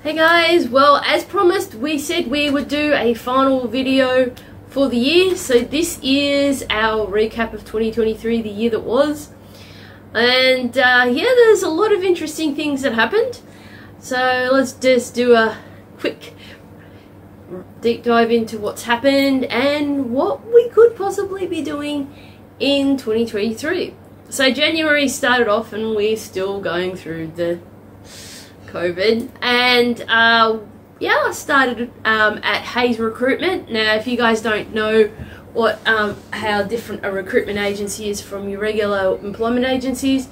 Hey guys, well, as promised, we said we would do a final video for the year. So this is our recap of 2023, the year that was. And yeah, there's a lot of interesting things that happened. So let's just do a quick deep dive into what's happened and what we could possibly be doing in 2023. So January started off and we're still going through the COVID, and yeah, I started at Hayes Recruitment. Now, if you guys don't know what how different a recruitment agency is from your regular employment agencies,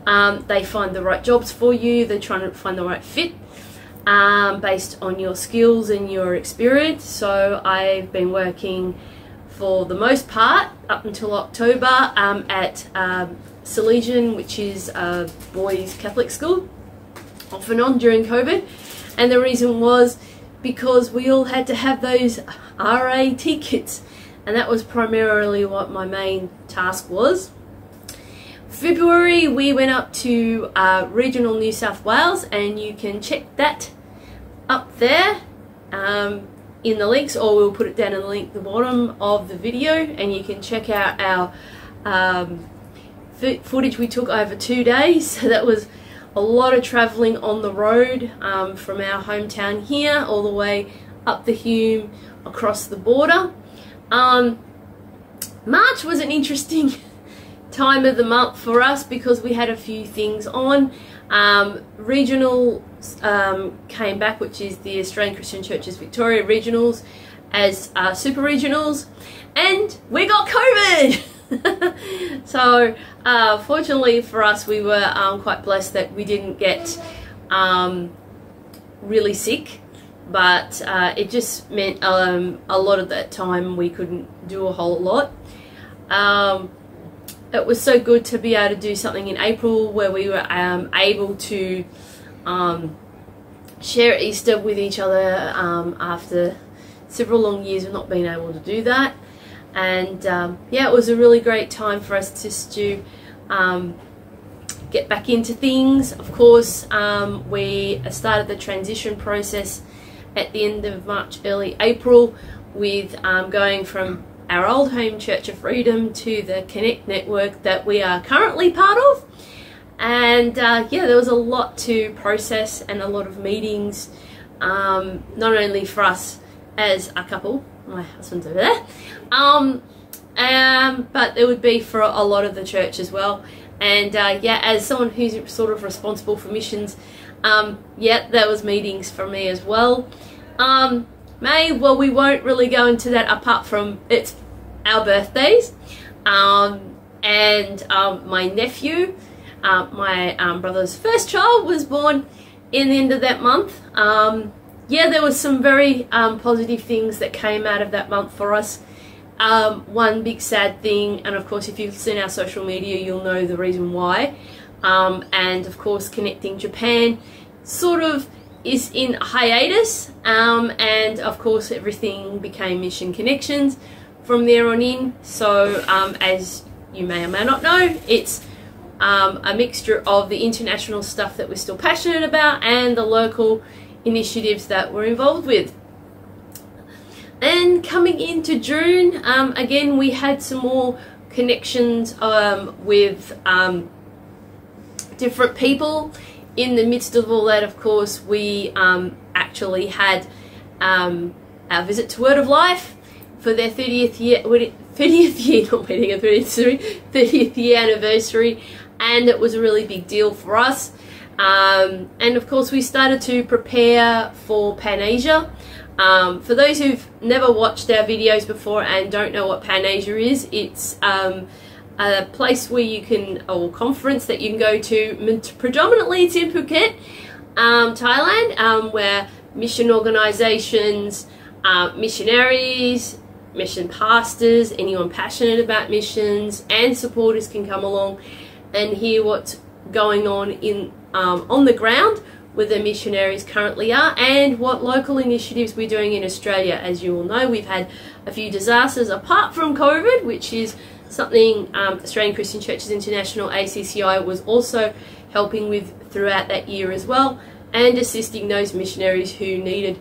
they find the right jobs for you. They're trying to find the right fit based on your skills and your experience. So I've been working for the most part up until October at Salesian, which is a boys' Catholic school, off and on during COVID. And the reason was because we all had to have those RAT kits, and that was primarily what my main task was. February we went up to regional New South Wales, and you can check that up there in the links, or we'll put it down in the link at the bottom of the video, and you can check out our footage we took over 2 days. So that was a lot of travelling on the road from our hometown here all the way up the Hume across the border. March was an interesting time of the month for us because we had a few things on. Regional came back, which is the Australian Christian Churches Victoria Regionals, as super regionals, and we got COVID. So fortunately for us, we were quite blessed that we didn't get really sick, but it just meant a lot of that time we couldn't do a whole lot. It was so good to be able to do something in April where we were able to share Easter with each other after several long years of not being able to do that. And yeah, it was a really great time for us just to get back into things. Of course, we started the transition process at the end of March, early April, with going from our old home Church of Freedom to the Connect network that we are currently part of. And yeah, there was a lot to process and a lot of meetings, not only for us as a couple, my husband's over there, but it would be for a lot of the church as well. And yeah, as someone who's sort of responsible for missions, yeah, there was meetings for me as well. May, well, we won't really go into that apart from it's our birthdays, and my nephew, my brother's first child, was born in the end of that month. Yeah, there was some very positive things that came out of that month for us. One big sad thing, and of course if you've seen our social media you'll know the reason why, and of course Connecting Japan sort of is in hiatus, and of course everything became Mission Connections from there on in. So as you may or may not know, it's a mixture of the international stuff that we're still passionate about and the local initiatives that we're involved with. And coming into June, again we had some more connections with different people. In the midst of all that, of course, we actually had our visit to Word of Life for their 30th year anniversary, and it was a really big deal for us. And of course we started to prepare for Pan-Asia. For those who've never watched our videos before and don't know what Pan-Asia is, it's a place where you can, or conference that you can go to, predominantly it's in Phuket, Thailand, where mission organisations, missionaries, mission pastors, anyone passionate about missions and supporters can come along and hear what's going on in on the ground where the missionaries currently are, and what local initiatives we're doing in Australia. As you all know, we've had a few disasters apart from COVID, which is something Australian Christian Churches International, ACCI, was also helping with throughout that year as well. and assisting those missionaries who needed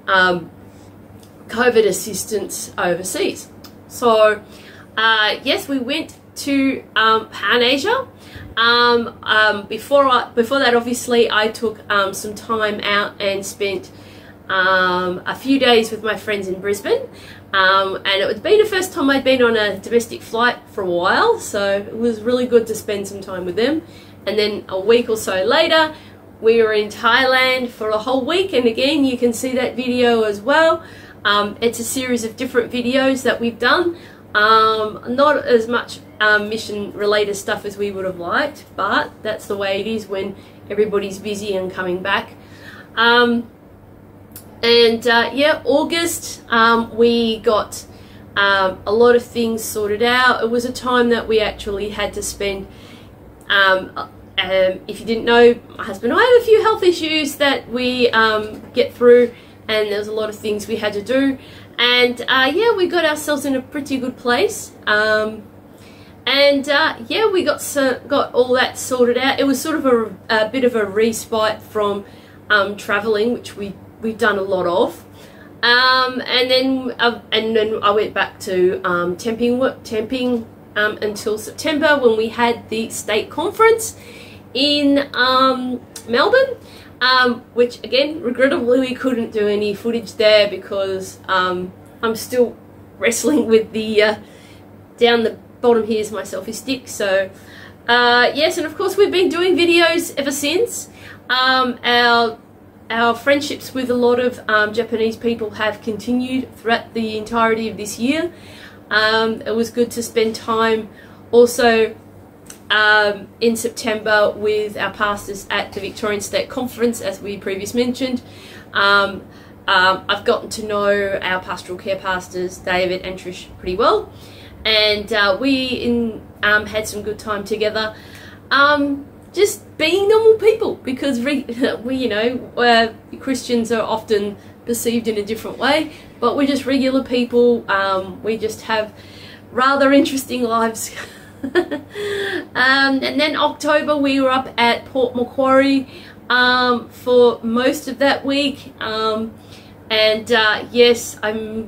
COVID assistance overseas. So yes, we went to Pan Asia. Before that, obviously, I took some time out and spent a few days with my friends in Brisbane, and it would be the first time I'd been on a domestic flight for a while, so it was really good to spend some time with them. And then a week or so later, we were in Thailand for a whole week, and again, you can see that video as well. It's a series of different videos that we've done. Not as much mission related stuff as we would have liked, but that's the way it is when everybody's busy and coming back. Yeah, August, we got a lot of things sorted out. It was a time that we actually had to spend, if you didn't know, my husband and I have a few health issues that we get through, and there was a lot of things we had to do. And yeah, we got ourselves in a pretty good place. Yeah, we got all that sorted out. It was sort of a bit of a respite from traveling, which we've done a lot of. And then I went back to temping until September, when we had the state conference in Melbourne. Which again, regrettably, we couldn't do any footage there because I'm still wrestling with the down the bottom here is my selfie stick. So yes, and of course we've been doing videos ever since. Our friendships with a lot of Japanese people have continued throughout the entirety of this year. It was good to spend time also in September with our pastors at the Victorian State Conference, as we previously mentioned. I've gotten to know our pastoral care pastors, David and Trish, pretty well, and we had some good time together, just being normal people, because Christians are often perceived in a different way, but we're just regular people. We just have rather interesting lives. And then October, we were up at Port Macquarie for most of that week, yes, I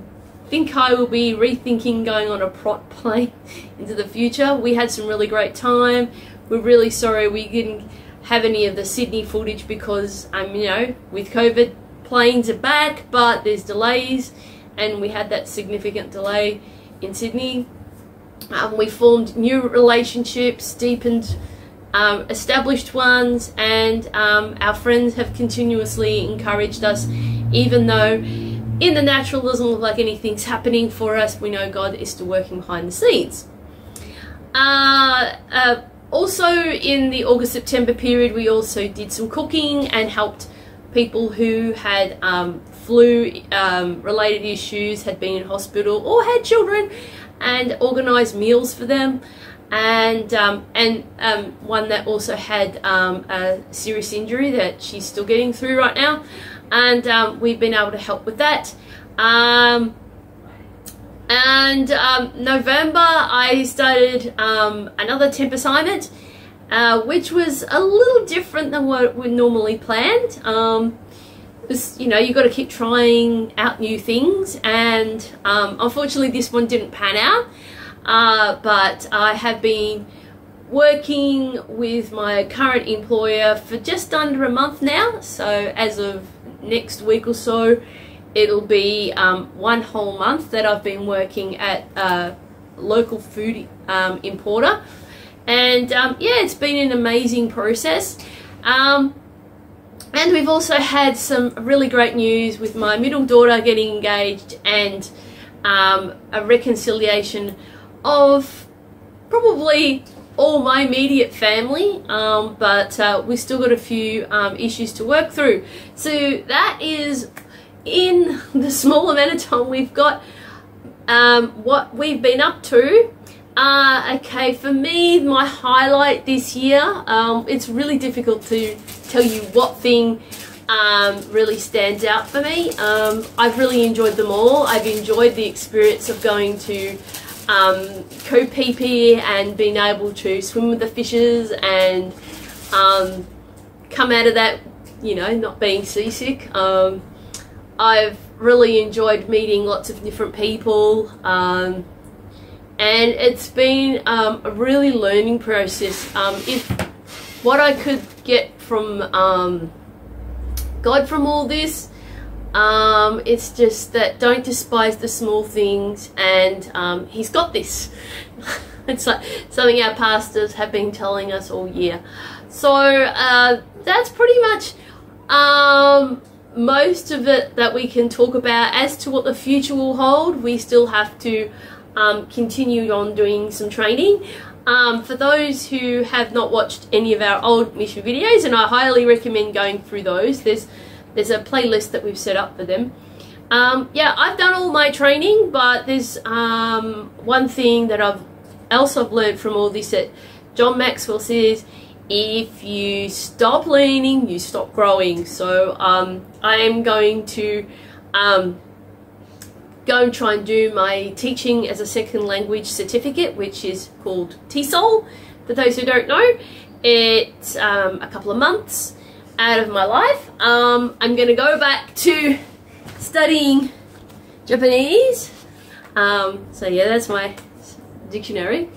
think I will be rethinking going on a prot plane into the future. We had some really great time. We're really sorry we didn't have any of the Sydney footage because with COVID, planes are back, but there's delays, and we had that significant delay in Sydney. We formed new relationships, deepened established ones, and our friends have continuously encouraged us, even though in the natural doesn't look like anything's happening for us. We know God is still working behind the scenes. Also in the August-September period, we also did some cooking and helped people who had flu related issues, had been in hospital, or had children, and organised meals for them. And one that also had a serious injury that she's still getting through right now, and we've been able to help with that. November, I started another temp assignment, which was a little different than what we normally planned. You've got to keep trying out new things, and unfortunately this one didn't pan out, but I have been working with my current employer for just under a month now. So as of next week or so, it'll be 1 whole month that I've been working at a local food importer, and yeah, it's been an amazing process. And we've also had some really great news with my middle daughter getting engaged, and a reconciliation of probably all my immediate family, but we've still got a few issues to work through. So that is, in the small amount of time we've got, what we've been up to. Okay, for me, my highlight this year, it's really difficult to tell you what thing really stands out for me. I've really enjoyed them all. I've enjoyed the experience of going to Ko-Phi and being able to swim with the fishes and come out of that you know, not being seasick. I've really enjoyed meeting lots of different people, and it's been a really learning process. If what I could get from God from all this, it's just that don't despise the small things, and He's got this. It's like something our pastors have been telling us all year. So that's pretty much most of it that we can talk about. As to what the future will hold, we still have to continue on doing some training. For those who have not watched any of our old mission videos, and I highly recommend going through those, there's a playlist that we've set up for them. Yeah, I've done all my training, but there's one thing that I've learned from all this, that John Maxwell says, if you stop learning, you stop growing. So I am going to go and try and do my teaching as a second language certificate, which is called TESOL. For those who don't know, it's a couple of months out of my life. I'm going to go back to studying Japanese. So yeah, that's my dictionary.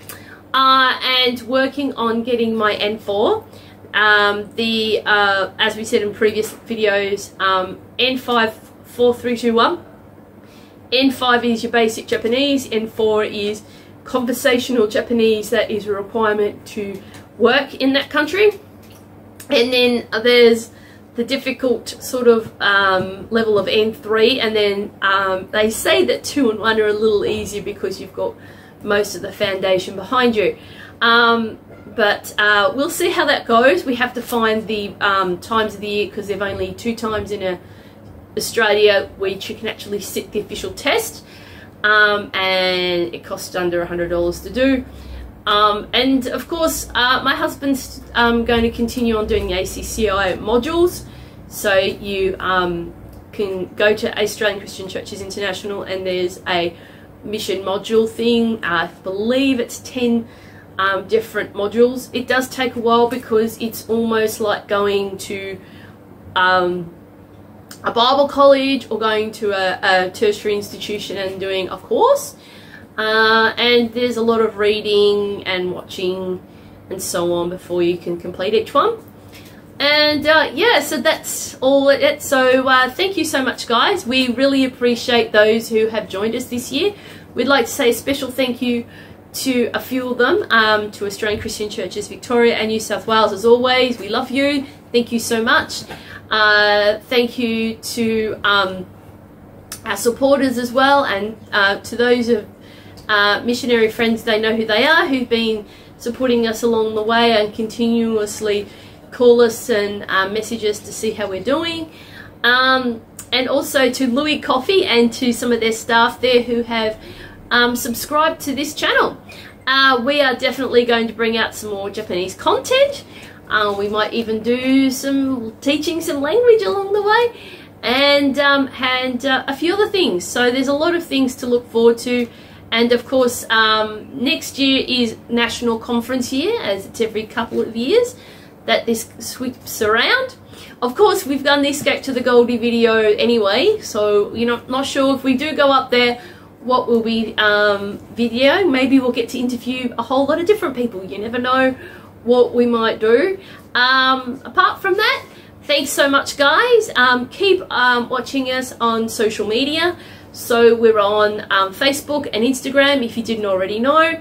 And working on getting my N4. As we said in previous videos, N5 4321. N5 is your basic Japanese, N4 is conversational Japanese, that is a requirement to work in that country. And then there's the difficult sort of level of N3, and then they say that 2 and 1 are a little easier because you've got most of the foundation behind you. But we'll see how that goes. We have to find the times of the year, because they've only 2 times in Australia which you can actually sit the official test, and it costs under $100 to do. And of course my husband's going to continue on doing the ACCI modules, so you can go to Australian Christian Churches International, and there's a mission module thing. I believe it's 10 different modules. It does take a while because it's almost like going to a Bible college or going to a tertiary institution and doing a course, and there's a lot of reading and watching and so on before you can complete each one. And yeah, so that's all it. So thank you so much, guys. We really appreciate those who have joined us this year. We'd like to say a special thank you to a few of them, to Australian Christian Churches Victoria and New South Wales. As always, we love you. Thank you so much. Thank you to our supporters as well, and to those of missionary friends, they know who they are, who've been supporting us along the way and continuously call us and message us to see how we're doing. And also to Louis Coffee and to some of their staff there who have subscribed to this channel. We are definitely going to bring out some more Japanese content. We might even do some teaching some language along the way, and a few other things. So there's a lot of things to look forward to. And of course, next year is National Conference year, as it's every couple of years that this sweeps around. Of course, we've done the Escape to the Goldie video anyway, so you're not sure if we do go up there what we'll be videoing. Maybe we'll get to interview a whole lot of different people. You never know what we might do. Apart from that, thanks so much, guys. Keep watching us on social media. So we're on Facebook and Instagram, if you didn't already know.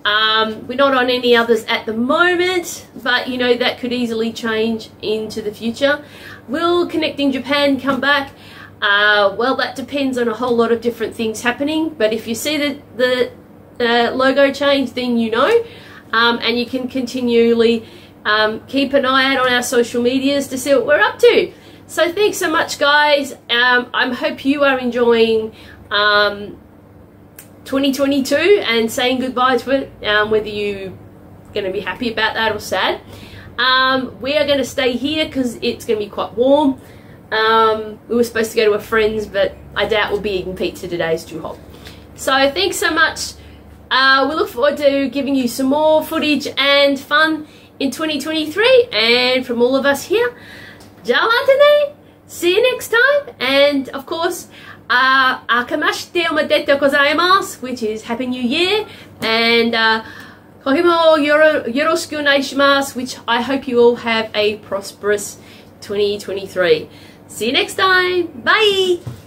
We're not on any others at the moment, but you know, that could easily change into the future. Will Connecting Japan come back? Well, that depends on a whole lot of different things happening, but if you see the logo change, then you know. And you can continually keep an eye out on our social medias to see what we're up to. So thanks so much, guys. I hope you are enjoying 2022 and saying goodbye to it, whether you're going to be happy about that or sad. We are going to stay here because it's going to be quite warm. We were supposed to go to a friend's, but I doubt we'll be eating pizza today. It's too hot. So thanks so much. We look forward to giving you some more footage and fun in 2023, and from all of us here, じゃあまたね See you next time. And of course, 明けましておめでとうございます which is Happy New Year. And 今年もよろしくお願いします which I hope you all have a prosperous 2023. See you next time. Bye.